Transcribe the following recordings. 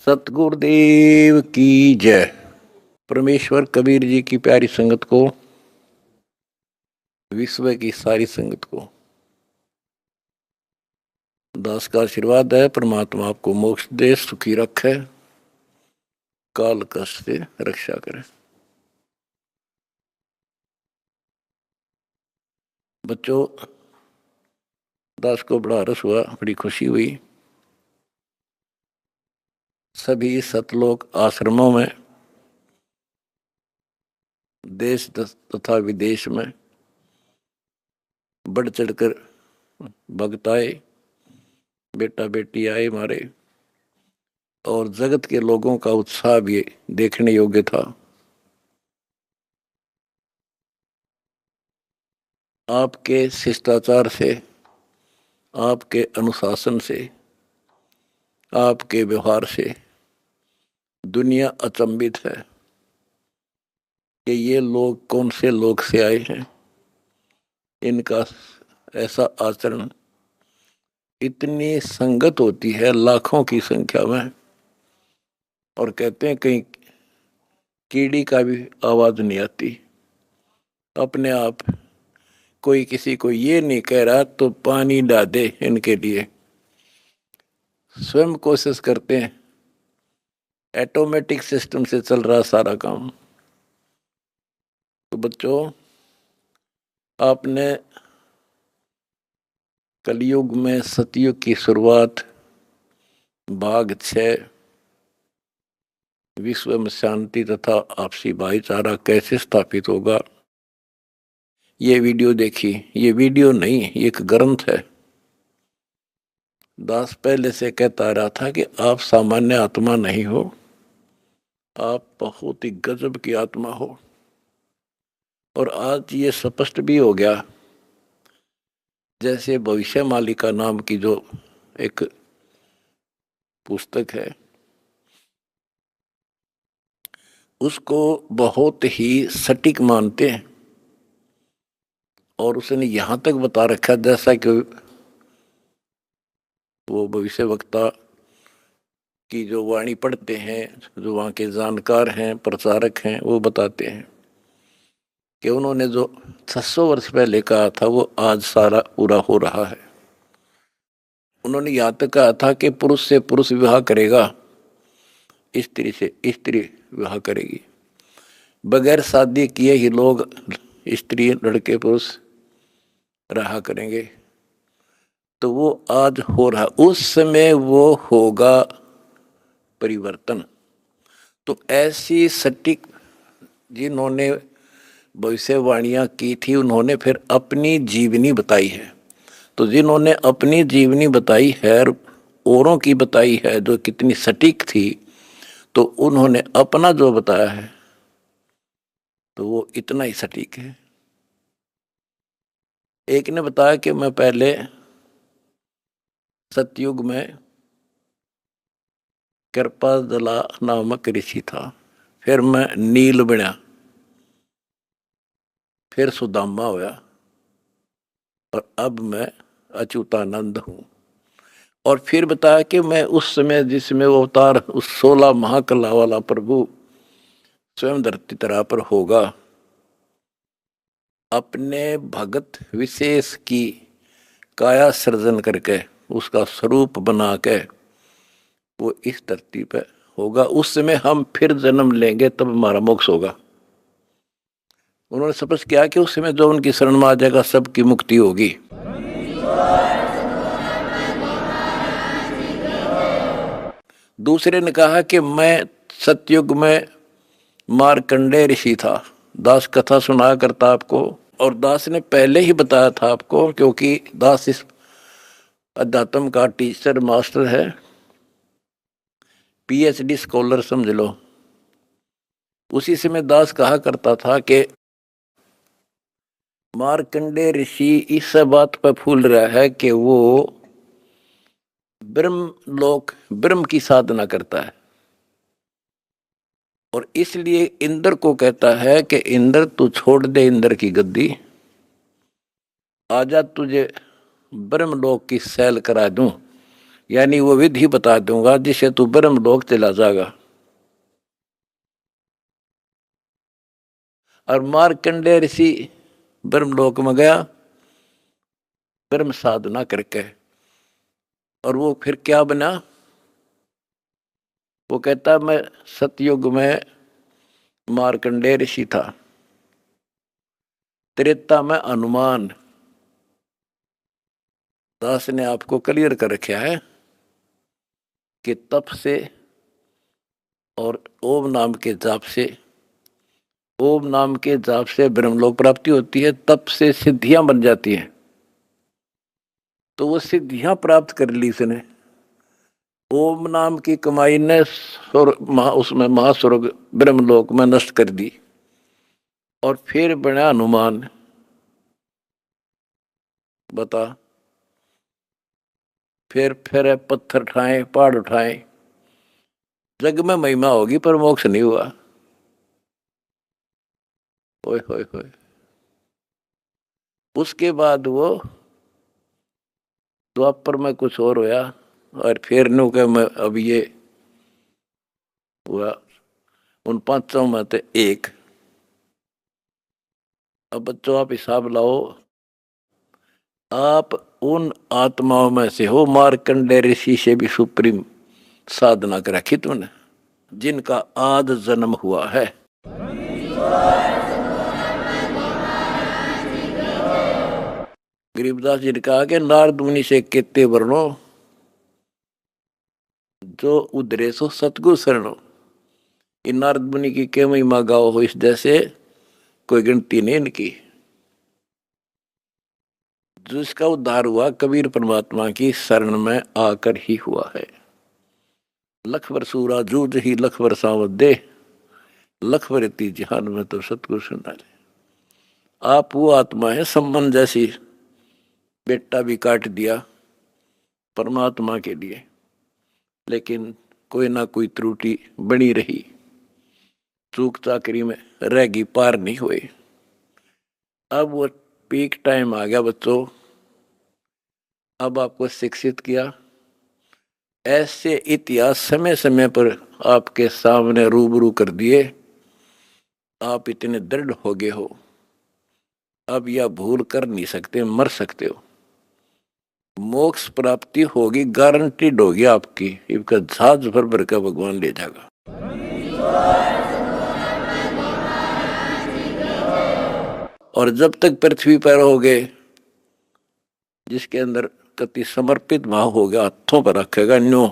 सतगुरुदेव की जय। परमेश्वर कबीर जी की प्यारी संगत को, विश्व की सारी संगत को दास का आशीर्वाद है। परमात्मा आपको मोक्ष दे, सुखी रखे, काल कष्ट से रक्षा करे। बच्चों, दास को बड़ा रस हुआ, बड़ी खुशी हुई। सभी सतलोक आश्रमों में, देश तथा विदेश में बढ़ चढ़कर भक्त आए, बेटा बेटी आए हमारे, और जगत के लोगों का उत्साह भी देखने योग्य था। आपके शिष्टाचार से, आपके अनुशासन से, आपके व्यवहार से दुनिया अचंभित है कि ये लोग कौन से लोग से आए हैं। इनका ऐसा आचरण, इतनी संगत होती है लाखों की संख्या में, और कहते हैं कहीं कीड़ी का भी आवाज नहीं आती। अपने आप कोई किसी को ये नहीं कह रहा तो पानी डाल दे, इनके लिए स्वयं कोशिश करते हैं। ऑटोमेटिक सिस्टम से चल रहा सारा काम। तो बच्चों, आपने कलयुग में सतयुग की शुरुआत, भाग 6, विश्व में शांति तथा आपसी भाईचारा कैसे स्थापित होगा, ये वीडियो देखी। ये वीडियो नहीं, ये एक ग्रंथ है। दास पहले से कहता रहा था कि आप सामान्य आत्मा नहीं हो, आप बहुत ही गजब की आत्मा हो। और आज ये स्पष्ट भी हो गया। जैसे भविष्य मालिका नाम की जो एक पुस्तक है, उसको बहुत ही सटीक मानते हैं, और उसने यहां तक बता रखा जैसा कि वो भविष्य वक्ता की जो वाणी पढ़ते हैं, जो वहाँ के जानकार हैं, प्रचारक हैं, वो बताते हैं कि उन्होंने जो 600 वर्ष पहले कहा था वो आज सारा पूरा हो रहा है। उन्होंने यहाँ तक कहा था कि पुरुष से पुरुष विवाह करेगा, स्त्री से स्त्री विवाह करेगी। बगैर शादी किए ही लोग, स्त्री लड़के पुरुष रहा करेंगे। तो वो आज हो रहा, उस समय वो होगा परिवर्तन। तो ऐसी सटीक जिन्होंने भविष्यवाणियां की थी, उन्होंने फिर अपनी जीवनी बताई है। तो जिन्होंने अपनी जीवनी बताई है, औरों की बताई है जो कितनी सटीक थी, तो उन्होंने अपना जो बताया है तो वो इतना ही सटीक है। एक ने बताया कि मैं पहले सतयुग में कृपाजला नामक ऋषि था, फिर मैं नील बना, फिर सुदामा होया, और अब मैं अच्युतानंद हूं। और फिर बताया कि मैं उस समय जिसमें वो अवतार, उस 16 महाकला वाला प्रभु स्वयं धरती तरह पर होगा, अपने भगत विशेष की काया सृजन करके, उसका स्वरूप बना के वो इस धरती पर होगा। उस समय हम फिर जन्म लेंगे, तब हमारा मोक्ष होगा। उन्होंने स्पष्ट किया कि उस समय जो उनकी शरण में आ जाएगा, सबकी मुक्ति होगी। दूसरे ने कहा कि मैं सतयुग में मार्कंडेय ऋषि था। दास कथा सुनाया करता आपको, और दास ने पहले ही बताया था आपको, क्योंकि दास इस अध्यात्म का टीचर मास्टर है, पीएचडी स्कॉलर समझ लो। उसी समय दास कहा करता था कि मार्कंडेय ऋषि इस बात पर फूल रहा है कि वो ब्रह्म लोक, ब्रह्म की साधना करता है, और इसलिए इंद्र को कहता है कि इंद्र तू छोड़ दे इंद्र की गद्दी, आजा तुझे ब्रह्मलोक की सैल करा दूं। यानी वो विधि बता दूंगा जिससे तू ब्रह्मलोक चला जाएगा। और मार्कंडेय ऋषि ब्रह्मलोक में गया ब्रह्म साधना करके, और वो फिर क्या बना? वो कहता मैं सतयुग में मार्कंडेय ऋषि था, त्रेता में हनुमान। दास ने आपको क्लियर कर रखा है कि तप से और ओम नाम के जाप से, ओम नाम के जाप से ब्रह्मलोक प्राप्ति होती है, तप से सिद्धियां बन जाती हैं। तो वो सिद्धियां प्राप्त कर ली इसने, ओम नाम की कमाई ने उसमें महास्वर्ग ब्रह्मलोक में नष्ट कर दी, और फिर बना हनुमान। बता, फिर पत्थर उठाए, पहाड़ उठाए, जग में महिमा होगी पर मोक्ष नहीं हुआ। ओए होए होए। उसके बाद वो द्वापर में कुछ और होया, और फिर नु के मैं अब ये हुआ उन पांचों में से एक। अब बच्चों आप हिसाब लाओ, आप उन आत्माओं में से हो मार्कंडेय ऋषि से भी सुप्रीम साधना कर रखी तुमने, जिनका आद जन्म हुआ है। गरीबदास जी ने कहा कि नारद मुनि से कहते वर्णो जो उधरे सो सतगुरु शरणो। इन नारद मुनि की के महिमा गाओ हो इस जैसे कोई गिनती नहीं इनकी। जिसका उद्धार हुआ कबीर परमात्मा की शरण में आकर ही हुआ है। लख वर्षूरा जूझ ही लख वर्षावत दे, लख वरती जहान में तो सतगुरु सुनाले। आप वो आत्मा है सम्मन जैसी, बेटा भी काट दिया परमात्मा के लिए, लेकिन कोई ना कोई त्रुटि बनी रही, चूक चाकरी में रहेगी, पार नहीं हुए। अब वो पीक टाइम आ गया बच्चों, अब आपको शिक्षित किया, ऐसे इतिहास समय समय पर आपके सामने रूबरू कर दिए, आप इतने दृढ़ हो गए हो, अब यह भूल कर नहीं सकते, मर सकते हो। मोक्ष प्राप्ति होगी, गारंटीड होगी आपकी, इसका जहाज भर भर का भगवान ले जाएगा। और जब तक पृथ्वी पर रहोगे, जिसके अंदर कति समर्पित भाव हो गया, हाथों पर रखेगा न्यो,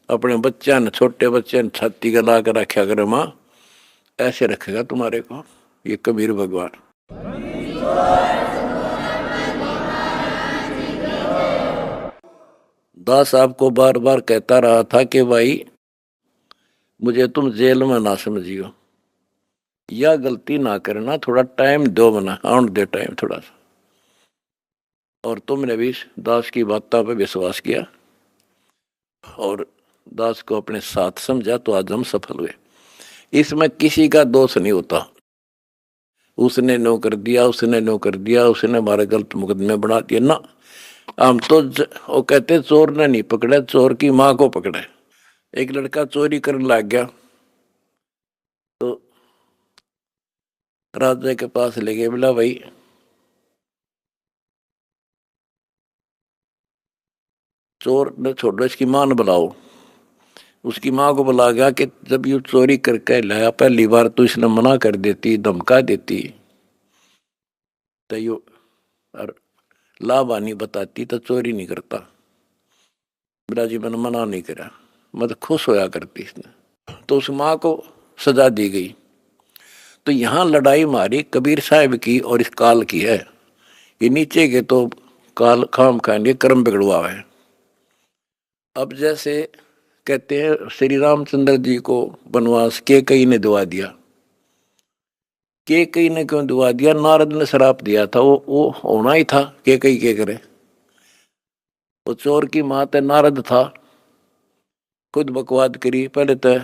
अपने बच्चा ने, छोटे बच्चे ने छाती गला कर रखा करे माँ, ऐसे रखेगा तुम्हारे को ये कबीर भगवान। दास आपको बार बार कहता रहा था कि भाई मुझे तुम जेल में ना समझियो, या गलती ना करना, थोड़ा टाइम दो, मना आउट दे टाइम थोड़ा सा। और तुमने भी दास की बातों पे विश्वास किया और दास को अपने साथ समझा, तो आज हम सफल हुए। इसमें किसी का दोष नहीं होता, उसने नो कर दिया, उसने नो कर दिया, उसने हमारे गलत मुकदमे बना दिए ना। हम तो वो कहते चोर ने नहीं पकड़े, चोर की माँ को पकड़े। एक लड़का चोरी करने लग गया, तो राजा के पास ले गए, बोला भाई चोर ने छोड़ो, इसकी मां ने बुलाओ। उसकी माँ को बुला गया कि जब ये चोरी करके लाया, पहली बार तो इसने मना कर देती, धमका देती, तो यो और लाभानी बताती तो चोरी नहीं करता। बोला जी मैंने मना नहीं करा, मैं तो खुश होया करती इसने। तो उस माँ को सजा दी गई। तो यहाँ लड़ाई मारी कबीर साहब की और इस काल की है। ये नीचे के तो काल खाम खाएंगे, कर्म बिगड़वा है। अब जैसे कहते हैं श्री रामचंद्र जी को वनवास के कई ने दुआ दिया, के कई ने क्यों दुआ दिया? नारद ने श्राप दिया था, वो होना ही था, के कई के करे। वो चोर की माँ नारद था, खुद बकवाद करी, पहले तो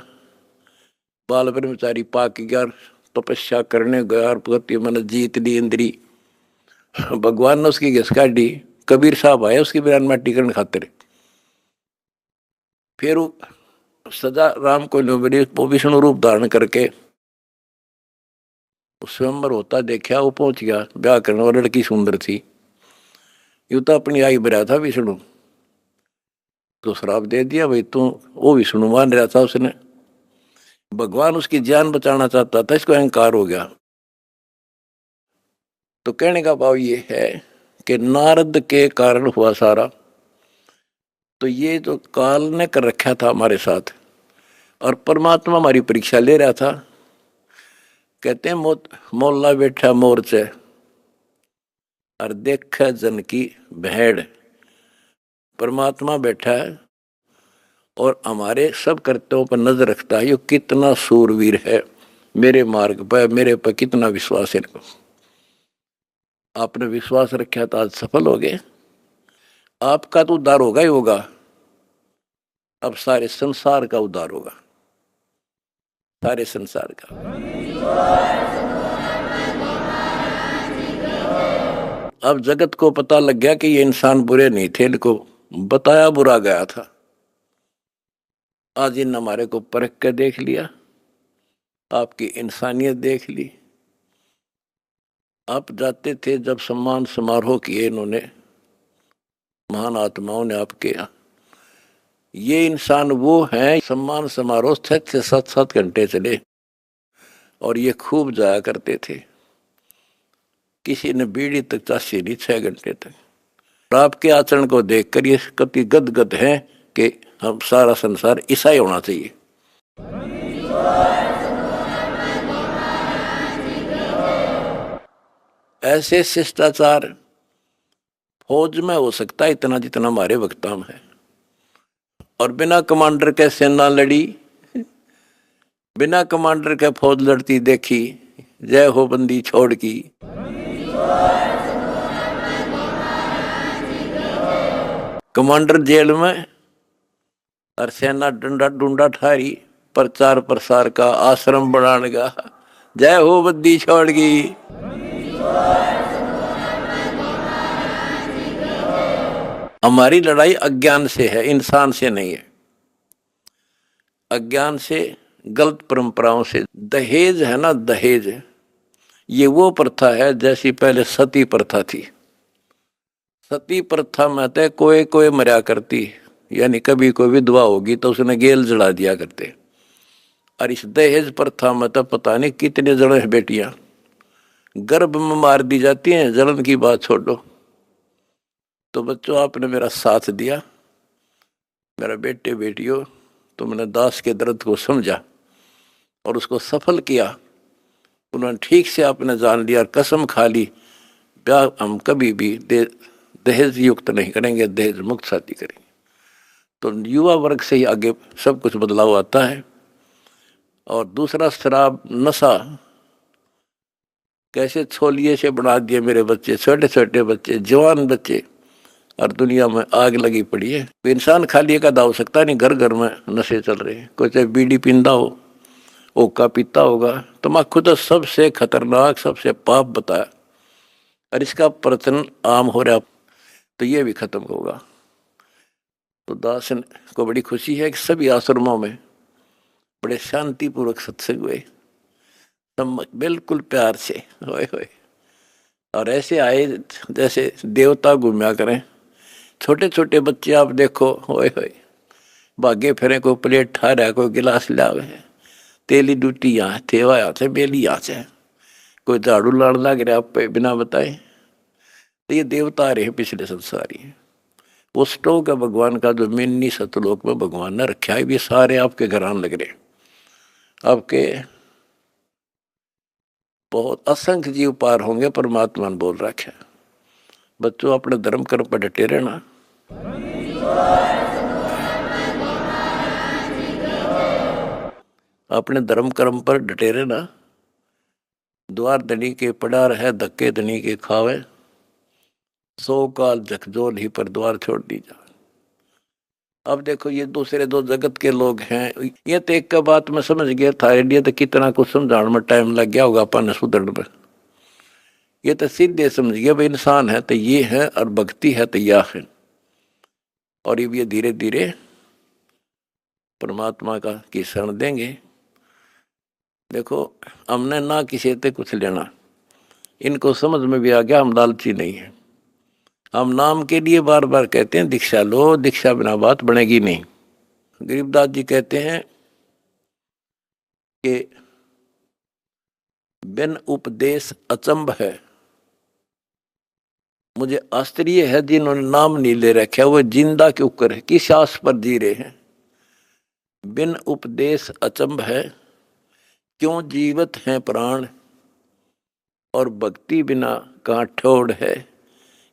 बाल ब्रह्मचारी पाक गया, तपस्या करने गया, पति मन जीत ली इंद्री, भगवान ने उसकी घिस काटी। कबीर साहब आए उसकी बयान माटी करने खातिर, फिर सजा राम को मिली, वो विष्णु रूप धारण करके स्वयंवर होता देखा, वो पहुंच गया ब्याह करने, और लड़की सुंदर थी। यूं तो अपनी आई भरा था विष्णु, तो श्राप दे दिया भाई तू, वो विष्णु मान रहा था उसने, भगवान उसकी जान बचाना चाहता था, इसको अहंकार हो गया। तो कहने का भाव ये है कि नारद के कारण हुआ सारा, तो ये तो काल ने कर रखा था हमारे साथ, और परमात्मा हमारी परीक्षा ले रहा था। कहते हैं मोला बैठा मोर्चे और देख जन की भेड़। परमात्मा बैठा है और हमारे सब कर्तव्यों पर नजर रखता है, ये कितना सूरवीर है, मेरे मार्ग पर मेरे पर कितना विश्वास है इनको। आपने विश्वास रखा तो आज सफल हो गए, आपका तो उद्धार होगा ही होगा, अब सारे संसार का उद्धार होगा, सारे संसार का। अब जगत को पता लग गया कि ये इंसान बुरे नहीं थे, इनको बताया बुरा गया था। आज इन हमारे को परख कर देख लिया, आपकी इंसानियत देख ली। आप जाते थे जब सम्मान समारोह किए इन्होंने, महान आत्माओं ने आपके यहाँ, ये इंसान वो हैं, सम्मान समारोह 6 से 7 घंटे चले और ये खूब जाया करते थे। किसी ने बीड़ी तक चाशी नहीं 6 घंटे तक। और आपके आचरण को देखकर ये कति गदगद है कि हम सारा संसार ईसाई होना चाहिए। ऐसे शिष्टाचार फौज में हो सकता है इतना जितना हमारे वक्ता में है, और बिना कमांडर के सेना लड़ी, बिना कमांडर के फौज लड़ती देखी, जय हो बंदी छोड़ की। कमांडर जेल में और सेना डंडा डूंडा ठारी, प्रचार प्रसार का आश्रम बनाने का, जय हो बंदी छोड़ की। हमारी लड़ाई अज्ञान से है, इंसान से नहीं है। अज्ञान से, गलत परंपराओं से। दहेज है ना, दहेज, ये वो प्रथा है जैसी पहले सती प्रथा थी। सती प्रथा में तो कोई कोई मरा करती, यानी कभी कोई विधवा होगी तो उसने गेल जला दिया करते। और इस दहेज प्रथा में तो पता नहीं कितने जने बेटियां गर्भ में मार दी जाती हैं, जलन की बात छोड़ो। तो बच्चों, आपने मेरा साथ दिया, मेरा बेटे बेटियों, तुमने दास के दर्द को समझा और उसको सफल किया। उन्होंने ठीक से आपने जान लिया और कसम खा ली, ब्याह हम कभी भी दहेज युक्त नहीं करेंगे, दहेज मुक्त शादी करेंगे। तो युवा वर्ग से ही आगे सब कुछ बदलाव आता है। और दूसरा, शराब नशा कैसे छोलिए से बना दिए मेरे बच्चे, छोटे छोटे बच्चे, जवान बच्चे, और दुनिया में आग लगी पड़ी है। इंसान खाली एक आधा हो सकता नहीं, घर घर में नशे चल रहे हैं। कोई चाहे बीड़ी पींदा हो, ओका पीता होगा, तम्बाकू तो सबसे खतरनाक, सबसे पाप बताया, और इसका प्रचलन आम हो रहा, तो ये भी खत्म होगा। तो दास को बड़ी खुशी है कि सभी आश्रमों में बड़े शांतिपूर्वक सत्संग हुए, बिल्कुल प्यार से होए होए, और ऐसे आए जैसे देवता घूमया करें। छोटे छोटे बच्चे आप देखो, होए होए, भागे फिरे, कोई प्लेट ठा रहा, कोई गिलास लावे, तेली डूटी यहाँ थेवा यहाँ से बेली यहाँ से, कोई झाड़ू लाड़ लग रहा आप पे बिना बताए। तो ये देवता रहे पिछले संसारी है। वो स्टोक है भगवान का, जो मिन्नी सतलोक में भगवान ने रखा है, ये सारे आपके घर आने लग रहे। आपके बहुत असंख्य जीव पार होंगे, परमात्मा ने बोल रखा है। बच्चों, अपने धर्म कर्म पर डटे रहना। अपने धर्म कर्म पर डटे रहना। द्वार धनी के पड़ा रहे, धक्के धनी के खावे, 100 काल झकझोल ही पर द्वार छोड़ दी जा। अब देखो, ये दूसरे दो जगत के लोग हैं। ये तो एक का बात मैं समझ गया था, इंडिया तो कितना कुछ समझाने में टाइम लग गया होगा अपन सुधरने में। ये तो सीधे समझ गया भाई, इंसान है तो ये है और भक्ति है तो यह है। और ये धीरे धीरे परमात्मा की शरण देंगे। देखो, हमने ना किसी से कुछ लेना, इनको समझ में भी आ गया हम लालची नहीं है। हम नाम के लिए बार बार कहते हैं दीक्षा लो, दीक्षा बिना बात बनेगी नहीं। गरीबदास जी कहते हैं कि बिन उपदेश अचंभ है। मुझे आश्चर्य है जिन्होंने नाम नहीं ले रखा, वो जिंदा क्यों कर, किस आस पर जी रहे हैं। बिन उपदेश अचंभ है, क्यों जीवित हैं प्राण, और भक्ति बिना कहाँ ठोड़ है,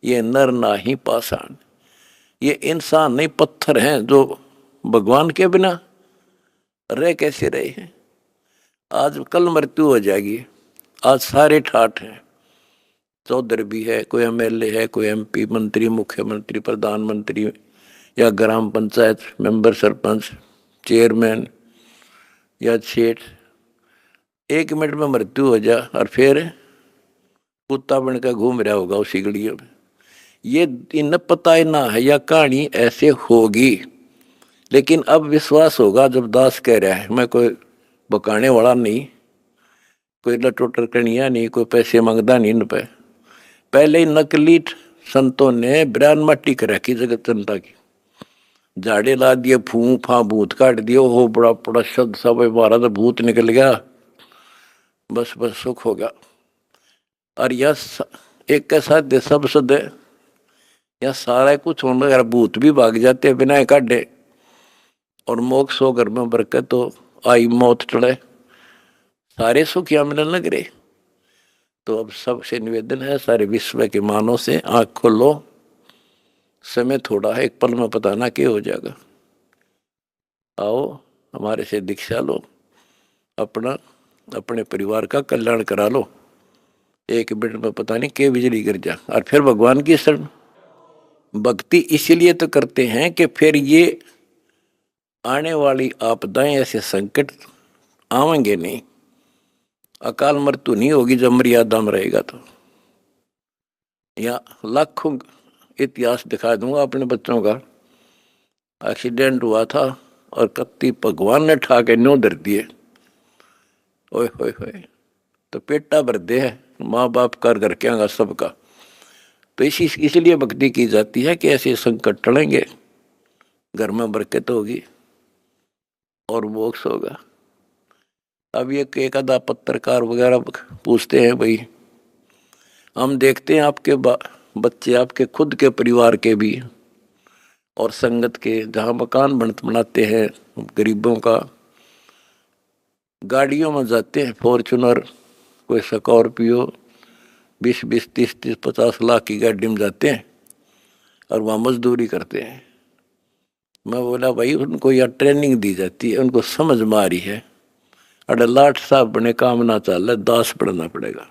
ये नर नाही पाषाण। ये इंसान नहीं, पत्थर हैं जो भगवान के बिना रह कैसे रहे हैं। आज कल मृत्यु हो जाएगी, आज सारे ठाठ हैं। चौधरी भी है, कोई एमएलए है, कोई एमपी, मंत्री, मुख्यमंत्री, प्रधानमंत्री, या ग्राम पंचायत मेंबर, सरपंच, चेयरमैन या सेठ। 1 मिनट में मृत्यु हो जा और फिर कुत्ता बनकर घूम रहा होगा उसी गलियों में। ये इन पता ही ना है या कहानी ऐसे होगी, लेकिन अब विश्वास होगा जब दास कह रहा है। मैं कोई बकाने वाला नहीं, कोई लटोटर कनिया नहीं, कोई पैसे मांगता नहीं इन पे। पहले ही नकली संतों ने ब्रान मट्टी कर रखी जगत जनता की, झाड़े ला दिए, फू फा भूत काट दिए, हो बड़ा बड़ा शब्द सब मारा तो भूत निकल गया, बस बस सुख हो गया। और यह एक के साथ दे सब सद या सारा कुछ होने लगा, भूत भी भाग जाते बिना काटे, और मोक्ष हो घर में बरकत तो आई, मौत टले, सारे सुख यहाँ मिलने लग रहे। तो अब सबसे निवेदन है, सारे विश्व के मानव से आँख खोलो, समय थोड़ा है, एक पल में पता ना क्या हो जाएगा। आओ हमारे से दीक्षा लो, अपना अपने परिवार का कल्याण करा लो। 1 मिनट में पता नहीं क्या बिजली गिर जा, और फिर भगवान की शरण। भक्ति इसीलिए तो करते हैं कि फिर ये आने वाली आपदाएं, ऐसे संकट आवेंगे नहीं, अकाल मृत्यु नहीं होगी जब मर्यादा में रहेगा। तो या लाखों इतिहास दिखा दूंगा अपने बच्चों का। एक्सीडेंट हुआ था और कत्ती भगवान ने ठा के न्यों धर दिए, ओए होए होए, तो पेटा भर दे है माँ बाप कर घर के आगा सबका। तो इसलिए भक्ति की जाती है कि ऐसे संकट टलेंगे, घर में बरकत होगी और मोक्ष होगा। अब ये एक आधा पत्रकार वगैरह पूछते हैं, भाई हम देखते हैं आपके बच्चे, आपके खुद के परिवार के भी और संगत के, जहाँ मकान बनाते हैं गरीबों का, गाड़ियों में जाते हैं, फॉर्चूनर, कोई स्कॉर्पियो, 20-20, 30-30, 50 लाख की गाड़ी में जाते हैं और वहाँ मजदूरी करते हैं। मैं बोला भाई उनको यह ट्रेनिंग दी जाती है, उनको समझ में आ रही है, अरे लाट साहब बने काम ना चल, दास पढ़ना पड़ेगा।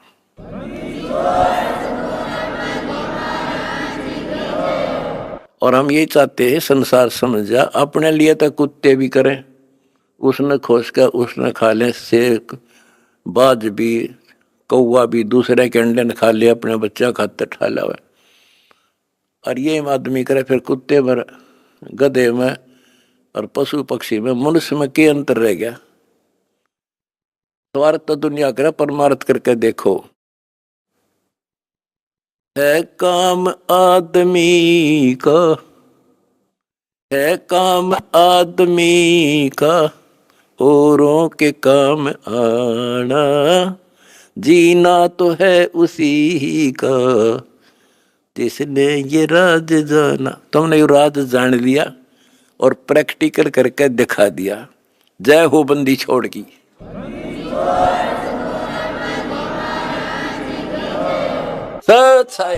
और हम यही चाहते हैं संसार समझ जा, अपने लिए तो कुत्ते भी करें, उसने खोज कर उसने खा ले, शेर बाज भी, कौवा भी दूसरे के अंडे खा ले, अपने बच्चा खाते ठा लावे। और ये आदमी करे फिर कुत्ते में, गधे में और पशु पक्षी में, मनुष्य में क्या अंतर रह गया। स्वार्थ तो दुनिया करे, परमार्थ करके देखो। है काम आदमी का, है काम आदमी का, औरों के काम आना, जीना तो है उसी का जिसने ये राज जाना। तुमने ये राज जान लिया और प्रैक्टिकल करके दिखा दिया। जय हो बंदी छोड़ की। सच है।